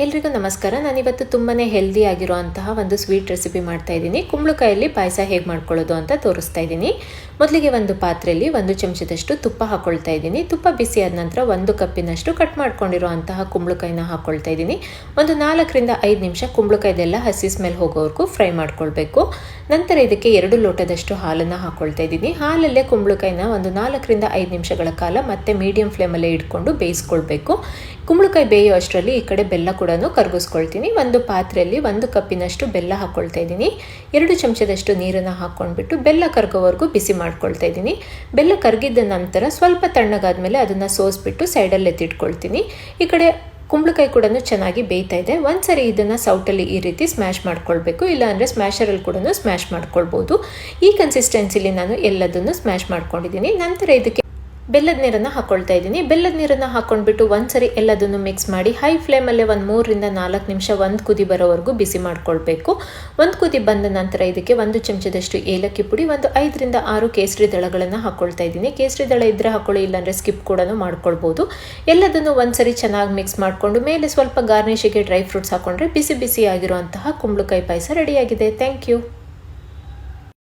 ಎಲ್ರಿಗೂ ನಮಸ್ಕಾರ. ನಾನಿವತ್ತು ತುಂಬಾ ಹೆಲ್ದಿ ಆಗಿರುವಂತಹ ಒಂದು ಸ್ವೀಟ್ ರೆಸಿಪಿ ಮಾಡ್ತಾ ಇದ್ದೀನಿ. ಕುಂಬಳಕಾಯಲ್ಲಿ ಪಾಯಸ ಹೇಗೆ ಮಾಡ್ಕೊಳ್ಳೋದು ಅಂತ ತೋರಿಸ್ತಾ ಇದ್ದೀನಿ. ಮೊದಲಿಗೆ ಒಂದು ಪಾತ್ರೆಯಲ್ಲಿ 1 ಚಮಚದಷ್ಟು ತುಪ್ಪ ಹಾಕೊಳ್ತಾ ಇದ್ದೀನಿ. ತುಪ್ಪ ಬಿಸಿ ಆದ ನಂತರ 1 ಕಪ್ಪಿನಷ್ಟು ಕಟ್ ಮಾಡ್ಕೊಂಡಿರುವಂತಹ ಕುಂಬಳಕಾಯಿನ ಹಾಕೊಳ್ತಾ ಇದ್ದೀನಿ. ಒಂದು 4 ರಿಂದ 5 ನಿಮಿಷ ಕುಂಬಳಕಾಯಿದೆಲ್ಲ ಹಸಿ ಸ್ಮೆಲ್ ಹೋಗೋವರೆಗೂ ಫ್ರೈ ಮಾಡ್ಕೊಳ್ಬೇಕು. ನಂತರ ಇದಕ್ಕೆ 2 ಲೋಟದಷ್ಟು ಹಾಲನ್ನು ಹಾಕೊಳ್ತಾ ಇದ್ದೀನಿ. ಹಾಲಲ್ಲೇ ಕುಂಬಳಕಾಯಿನ ಒಂದು 4 ರಿಂದ 5 ನಿಮಿಷಗಳ ಕಾಲ ಮತ್ತೆ ಮೀಡಿಯಂ ಫ್ಲೇಮಲ್ಲೇ ಇಟ್ಕೊಂಡು ಬೇಯಿಸ್ಕೊಳ್ಬೇಕು. ಕುಂಬಳಕಾಯಿ ಬೇಯೋ ಅಷ್ಟರಲ್ಲಿ ಈ ಕಡೆ ಬೆಲ್ಲ ಕೂಡ ಕರಗಿಸ್ಕೊಳ್ತೀನಿ. ಒಂದು ಪಾತ್ರೆಯಲ್ಲಿ 1 ಕಪ್ಪಿನಷ್ಟು ಬೆಲ್ಲ ಹಾಕೊಳ್ತಾ ಇದ್ದೀನಿ. 2 ಚಮಚದಷ್ಟು ನೀರನ್ನು ಹಾಕೊಂಡ್ಬಿಟ್ಟು ಬೆಲ್ಲ ಕರಗೋವರೆಗೂ ಬಿಸಿ ಮಾಡ್ಕೊಳ್ತಾ ಇದ್ದೀನಿ. ಬೆಲ್ಲ ಕರಗಿದ ನಂತರ ಸ್ವಲ್ಪ ತಣ್ಣಗಾದ್ಮೇಲೆ ಅದನ್ನು ಸೋಸ್ಬಿಟ್ಟು ಸೈಡಲ್ಲಿ ಎತ್ತಿಟ್ಕೊಳ್ತೀನಿ. ಈ ಕಡೆ ಕುಂಬಳಕಾಯಿ ಕೂಡ ಚೆನ್ನಾಗಿ ಬೇಯ್ತಾ ಇದೆ. ಒಂದ್ಸರಿ ಇದನ್ನು ಸೌಟಲ್ಲಿ ಈ ರೀತಿ ಸ್ಮ್ಯಾಶ್ ಮಾಡ್ಕೊಳ್ಬೇಕು, ಇಲ್ಲಾಂದರೆ ಸ್ಮ್ಯಾಶರಲ್ಲಿ ಕೂಡ ಸ್ಮ್ಯಾಶ್ ಮಾಡ್ಕೊಳ್ಬೋದು. ಈ ಕನ್ಸಿಸ್ಟೆನ್ಸಿಲಿ ನಾನು ಎಲ್ಲದನ್ನು ಸ್ಮ್ಯಾಶ್ ಮಾಡ್ಕೊಂಡಿದ್ದೀನಿ. ನಂತರ ಇದಕ್ಕೆ ಬೆಲ್ಲದ ನೀರನ್ನು ಹಾಕೊಳ್ತಾ ಇದ್ದೀನಿ. ಬೆಲ್ಲದ ನೀರನ್ನು ಹಾಕೊಂಡ್ಬಿಟ್ಟು ಒಂದ್ಸರಿ ಎಲ್ಲದನ್ನು ಮಿಕ್ಸ್ ಮಾಡಿ ಹೈ ಫ್ಲೇಮಲ್ಲೇ 3 ರಿಂದ 4 ನಿಮಿಷ ಒಂದು ಕುದಿ ಬರೋವರೆಗೂ ಬಿಸಿ ಮಾಡ್ಕೊಳ್ಬೇಕು. ಒಂದು ಕುದಿ ಬಂದ ನಂತರ ಇದಕ್ಕೆ 1 ಚಮಚದಷ್ಟು ಏಲಕ್ಕಿ ಪುಡಿ, 5 ರಿಂದ 6 ಕೇಸರಿ ದಳಗಳನ್ನು ಹಾಕೊಳ್ತಾ ಇದ್ದೀನಿ. ಕೇಸರಿ ದಳ ಇದ್ರೆ ಹಾಕೊಳ್ಳಿ, ಇಲ್ಲಾಂದರೆ ಸ್ಕಿಪ್ ಕೂಡ ಮಾಡ್ಕೊಳ್ಬೋದು. ಎಲ್ಲದನ್ನು ಒಂದ್ಸರಿ ಚೆನ್ನಾಗಿ ಮಿಕ್ಸ್ ಮಾಡಿಕೊಂಡು ಮೇಲೆ ಸ್ವಲ್ಪ ಗಾರ್ನಿಷಿಗೆ ಡ್ರೈ ಫ್ರೂಟ್ಸ್ ಹಾಕೊಂಡ್ರೆ ಬಿಸಿ ಬಿಸಿ ಆಗಿರುವಂತಹ ಕುಂಬಳಕಾಯಿ ಪಾಯಸ ರೆಡಿಯಾಗಿದೆ. Thank you.